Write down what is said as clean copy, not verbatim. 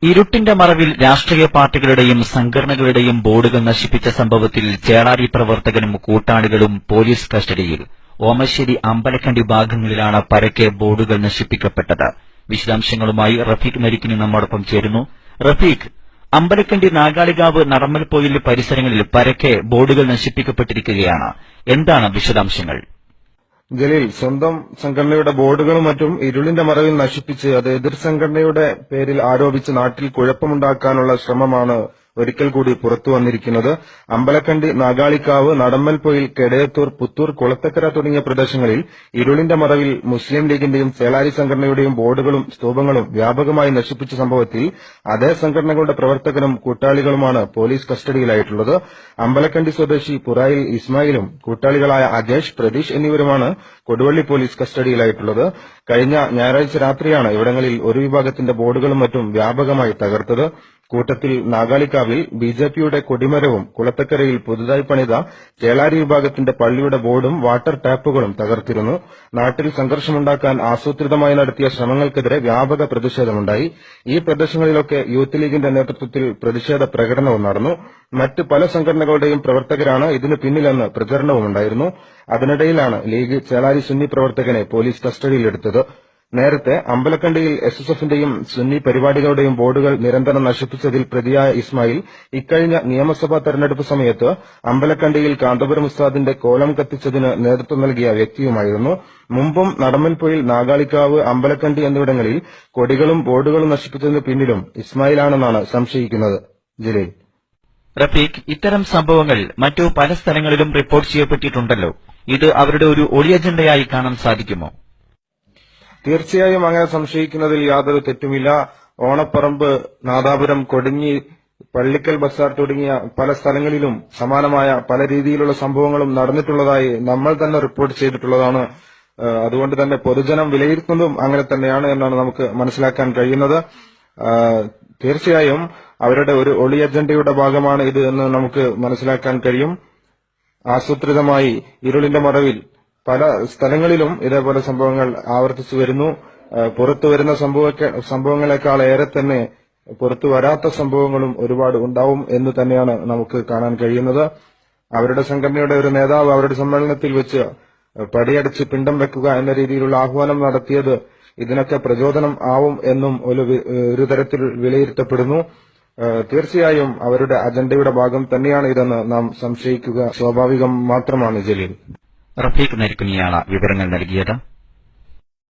ഇരുട്ടിന്റെ മറവിൽ രാഷ്ട്രീയ പാർട്ടികളുടെയും സംഘടനകളുടെയും ബോർഡുകൾ നശിപ്പിച്ച സംഭവത്തിൽ ചേളാരി പ്രവർത്തകനും കൂട്ടാളികളും പോലീസ് കസ്റ്റഡിയിൽ. ഓമശ്ശേരി അമ്പലക്കണ്ടി ഭാഗങ്ങളിലാണ് പരക്കെ ബോർഡുകൾ നശിപ്പിക്കപ്പെട്ടത്. വിശദാംശങ്ങളുമായി റഫീഖ് നരിക്കിനി നമ്മോടൊപ്പം ചേരുന്നു. റഫീഖ്, അമ്പലക്കണ്ടി നാഗാളികാവ് നടമ്മൽപൊയിൽ പരിസരങ്ങളിൽ പരക്കെ ബോർഡുകൾ നശിപ്പിക്കപ്പെട്ടിരിക്കുകയാണ്. എന്താണ് വിശദാംശങ്ങൾ? ജലീൽ, സ്വന്തം സംഘടനയുടെ ബോർഡുകളും മറ്റും ഇരുളിന്റെ മറവിൽ നശിപ്പിച്ച് അത് എതിർ സംഘടനയുടെ പേരിൽ ആരോപിച്ച് നാട്ടിൽ കുഴപ്പമുണ്ടാക്കാനുള്ള ശ്രമമാണ് ഒരിക്കൽ കൂടി പുറത്തു വന്നിരിക്കുന്നത്. അമ്പലക്കണ്ടി, നാഗാളിക്കാവ്, നടമ്മൽപൊയിൽ, കെടയത്തൂർ, പുത്തൂർ, കുളത്തക്കര തുടങ്ങിയ പ്രദേശങ്ങളിൽ ഇരുളിന്റെ മറവിൽ മുസ്ലിം ലീഗിന്റെയും ചേളാരി സംഘടനയുടെയും ബോർഡുകളും സ്തൂപങ്ങളും വ്യാപകമായി നശിപ്പിച്ച സംഭവത്തിൽ അതേ സംഘടനകളുടെ പ്രവർത്തകരും കൂട്ടാളികളുമാണ് പോലീസ് കസ്റ്റഡിയിലായിട്ടുള്ളത്. അമ്പലക്കണ്ടി സ്വദേശി പുറായിൽ ഇസ്മായിലും കൂട്ടാളികളായ അജേഷ്, പ്രതീഷ് എന്നിവരുമാണ് കൊടുവള്ളി പോലീസ് കസ്റ്റഡിയിലായിട്ടുള്ളത്. കഴിഞ്ഞ ഞായറാഴ്ച രാത്രിയാണ് ഇവിടങ്ങളിൽ ഒരു വിഭാഗത്തിന്റെ ബോർഡുകളും മറ്റും വ്യാപകമായി തകർത്തത്. കൂട്ടത്തിൽ നാഗാളിക്കാവിൽ ബിജെപിയുടെ കൊടിമരവും കുളത്തക്കരയിൽ പുതുതായി പണിത ചേളാരി വിഭാഗത്തിന്റെ പള്ളിയുടെ ബോർഡും വാട്ടർ ടാപ്പുകളും തകർത്തിരുന്നു. നാട്ടിൽ സംഘർഷമുണ്ടാക്കാൻ ആസൂത്രിതമായി നടത്തിയ ശ്രമങ്ങൾക്കെതിരെ വ്യാപക പ്രതിഷേധമുണ്ടായി. ഈ പ്രദേശങ്ങളിലൊക്കെ യൂത്ത് ലീഗിന്റെ നേതൃത്വത്തിൽ പ്രതിഷേധ പ്രകടനവും നടന്നു. മറ്റ് പല സംഘടനകളുടെയും പ്രവർത്തകരാണ് ഇതിന് പിന്നിലെന്ന് പ്രചരണവുമുണ്ടായിരുന്നു. അതിനിടയിലാണ് ലീഗ് ചേളാരി സുന്നി പ്രവർത്തകനെ പോലീസ് കസ്റ്റഡിയിലെടുത്തത്. നേരത്തെ അമ്പലക്കണ്ടിയിൽ എസ്എസ്എഫിന്റെയും സുന്നി പരിപാടികളുടെയും ബോർഡുകൾ നിരന്തരം നശിപ്പിച്ചതിൽ പ്രതിയായ ഇസ്മായിൽ ഇക്കഴിഞ്ഞ നിയമസഭാ തെരഞ്ഞെടുപ്പ് സമയത്ത് അമ്പലക്കണ്ടിയിൽ കാന്തപുരം ഉസ്താദിന്റെ കോലം കത്തിച്ചതിന് നേതൃത്വം നൽകിയ വ്യക്തിയുമായിരുന്നു. മുമ്പും നടമ്മൽപൊയിൽ, നാഗാളിക്കാവ്, അമ്പലക്കണ്ടി എന്നിവിടങ്ങളിൽ കൊടികളും ബോർഡുകളും നശിപ്പിച്ചതിന് പിന്നിലും ഇസ്മായിലാണെന്നാണ് സംശയിക്കുന്നത്. ജലീൽ, റഫീഖ്, ഇത്തരം സംഭവങ്ങൾ മറ്റു പല സ്ഥലങ്ങളിലും റിപ്പോർട്ട് ചെയ്യപ്പെട്ടിട്ടുണ്ടല്ലോ. ഇത് അവരുടെ ഒരു ഒളി അജണ്ടയായി കാണാൻ സാധിക്കുമോ? തീർച്ചയായും അങ്ങനെ സംശയിക്കുന്നതിൽ യാതൊരു തെറ്റുമില്ല. ഓണപ്പറമ്പ്, നാദാപുരം, കൊടിഞ്ഞി, പള്ളിക്കൽ ബസാർ തുടങ്ങിയ പല സ്ഥലങ്ങളിലും സമാനമായ പല രീതിയിലുള്ള സംഭവങ്ങളും നടന്നിട്ടുള്ളതായി നമ്മൾ തന്നെ റിപ്പോർട്ട് ചെയ്തിട്ടുള്ളതാണ്. അതുകൊണ്ട് തന്നെ പൊതുജനം വിലയിരുത്തുന്നതും അങ്ങനെ തന്നെയാണ് എന്നാണ് നമുക്ക് മനസ്സിലാക്കാൻ കഴിയുന്നത്. തീർച്ചയായും അവരുടെ ഒരു ഒളി അജണ്ടയുടെ ഭാഗമാണ് ഇത് എന്ന് നമുക്ക് മനസ്സിലാക്കാൻ കഴിയും. ആസൂത്രിതമായി ഇരുളിന്റെ മറവിൽ പല സ്ഥലങ്ങളിലും ഇതേപോലെ സംഭവങ്ങൾ ആവർത്തിച്ചു വരുന്നു. പുറത്തു വരുന്ന സംഭവങ്ങളെക്കാൾ ഏറെ തന്നെ പുറത്തു വരാത്ത സംഭവങ്ങളും ഒരുപാട് ഉണ്ടാവും എന്ന് തന്നെയാണ് നമുക്ക് കാണാൻ കഴിയുന്നത്. അവരുടെ സംഘടനയുടെ ഒരു നേതാവ് അവരുടെ സമ്മേളനത്തിൽ വെച്ച് പടിയടച്ച് പിണ്ടം വെക്കുക എന്ന രീതിയിലുള്ള ആഹ്വാനം നടത്തിയത് ഇതിനൊക്കെ പ്രചോദനം ആവും എന്നും ഒരു തരത്തിൽ വിലയിരുത്തപ്പെടുന്നു. തീർച്ചയായും അവരുടെ അജണ്ടയുടെ ഭാഗം തന്നെയാണ് ഇതെന്ന് നാം സംശയിക്കുക സ്വാഭാവികം മാത്രമാണ്. ജലീൽ, റഫീഖ് നരിക്കുനിയാണ് വിവരങ്ങൾ നൽകിയത്.